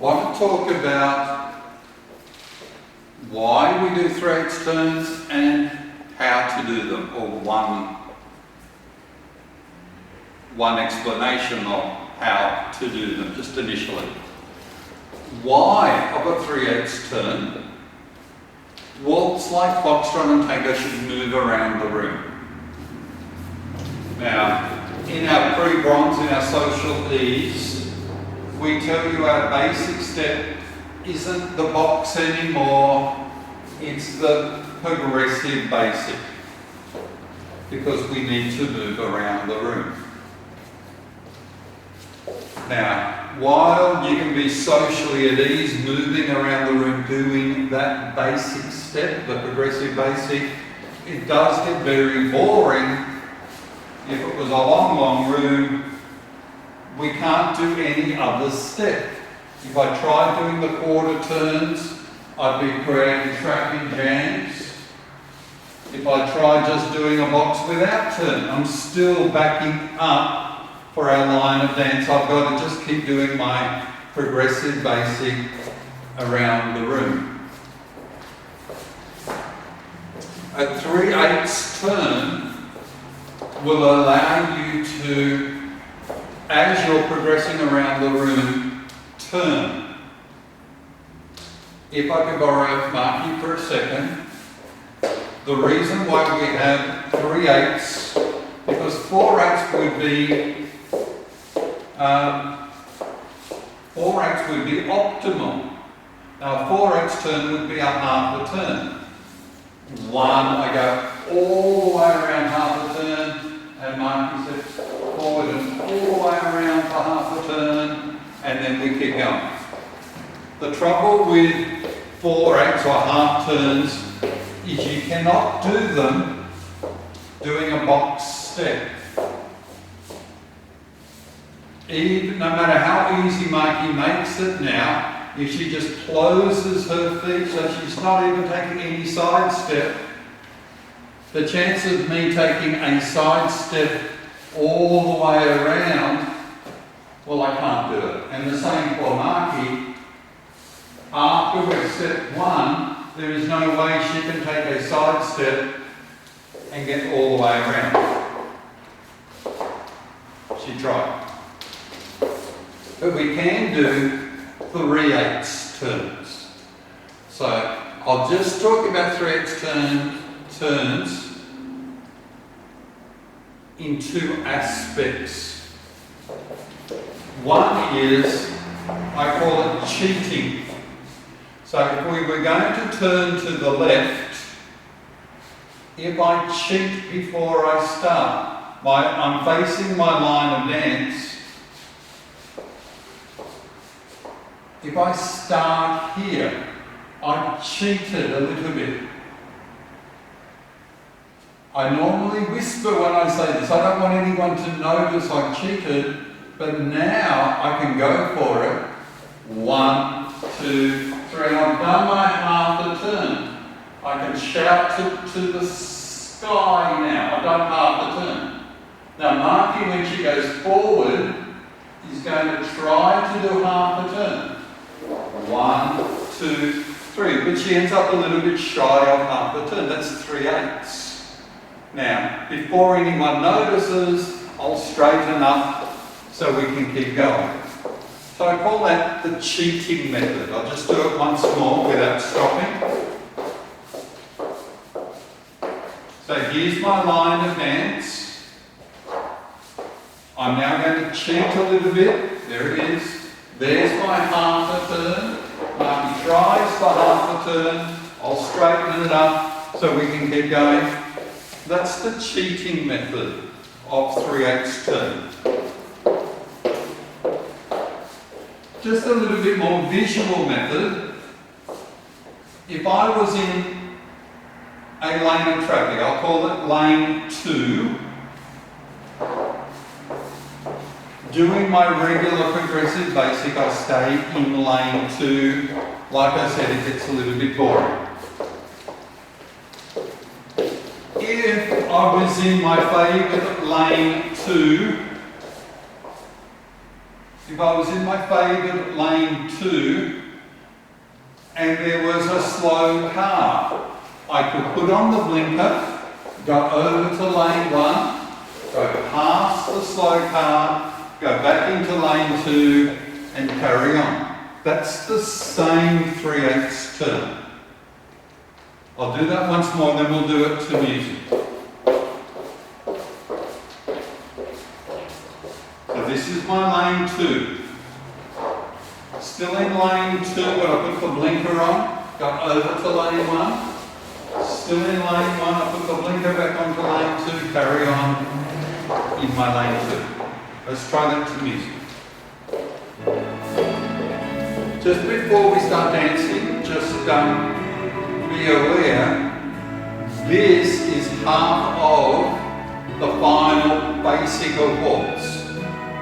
want to talk about why we do 3/8 turns and how to do them, or one explanation of how to do them, just initially. Why of a 3/8 turn? Waltz, like foxtrot and tango, should move around the room. Now, in our pre-bronze, in our social ease, we tell you our basic step isn't the box anymore, it's the progressive basic, because we need to move around the room. Now, while you can be socially at ease moving around the room doing that basic step, the progressive basic, it does get very boring. If it was a long room, we can't do any other step. If I tried doing the quarter turns, I'd be creating traffic jams. If I tried just doing a box without turn, I'm still backing up for our line of dance. I've got to just keep doing my progressive basic around the room. A 3/8 turn will allow you to, as you're progressing around the room, turn. If I could borrow Marky for a second, the reason why we have 3/8, because 4/8 would be 4/8 would be optimal. Now a 4/8 turn would be a half a turn. I go all the way around half a turn, and Marky steps forward and all the way around for half a turn, and then we keep going. The trouble with 4/8 or half turns is you cannot do them doing a box step. No matter how easy Marky makes it now, if she just closes her feet so she's not even taking any side step, the chance of me taking a side step all the way around, well, I can't do it. And the same for Marky. After we've step 1, there is no way she can take a side step and get all the way around. She tried. But we can do 3/8 turns. So I'll just talk about 3/8 turns in 2 aspects. One is, I call it cheating. So if we were going to turn to the left, if I cheat before I start, I'm facing my line of dance. If I start here, I've cheated a little bit. I normally whisper when I say this. I don't want anyone to notice I've cheated, but now I can go for it. 1, 2, 3. I've done my half a turn. I can shout to the sky now. I've done half a turn. Now Marky, when she goes forward, is going to try to do half a turn. 1, 2, 3. But she ends up a little bit shy of half a turn. That's 3/8. Now, before anyone notices, I'll straighten up so we can keep going. So I call that the cheating method. I'll just do it once more without stopping. So here's my line of dance. I'm now going to cheat a little bit. There it is. There's my half a turn. Marky tries for half a turn. I'll straighten it up so we can keep going. That's the cheating method of 3/8 turn. Just a little bit more visual method. If I was in a lane of traffic, I'll call it lane 2, doing my regular progressive basic, I stay in lane 2. Like I said, it gets a little bit boring. If I was in my favourite lane 2, If I was in my favoured lane 2 and there was a slow car, I could put on the blinker, go over to lane 1, go past the slow car, go back into lane 2 and carry on. That's the same 3/8 turn. I'll do that once more, then we'll do it to music. So this is my lane 2. Still in lane 2, when I put the blinker on, go over to lane 1. Still in lane 1, I put the blinker back onto lane 2, carry on in my lane 2. Let's try that to music. Just before we start dancing, just be aware, this is half of the final basic of waltz.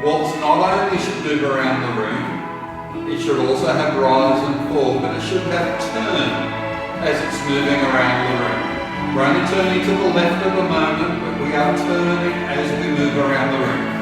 Waltz not only should move around the room, it should also have rise and fall, but it should have turn as it's moving around the room. We're only turning to the left at the moment, but we are turning as we move around the room.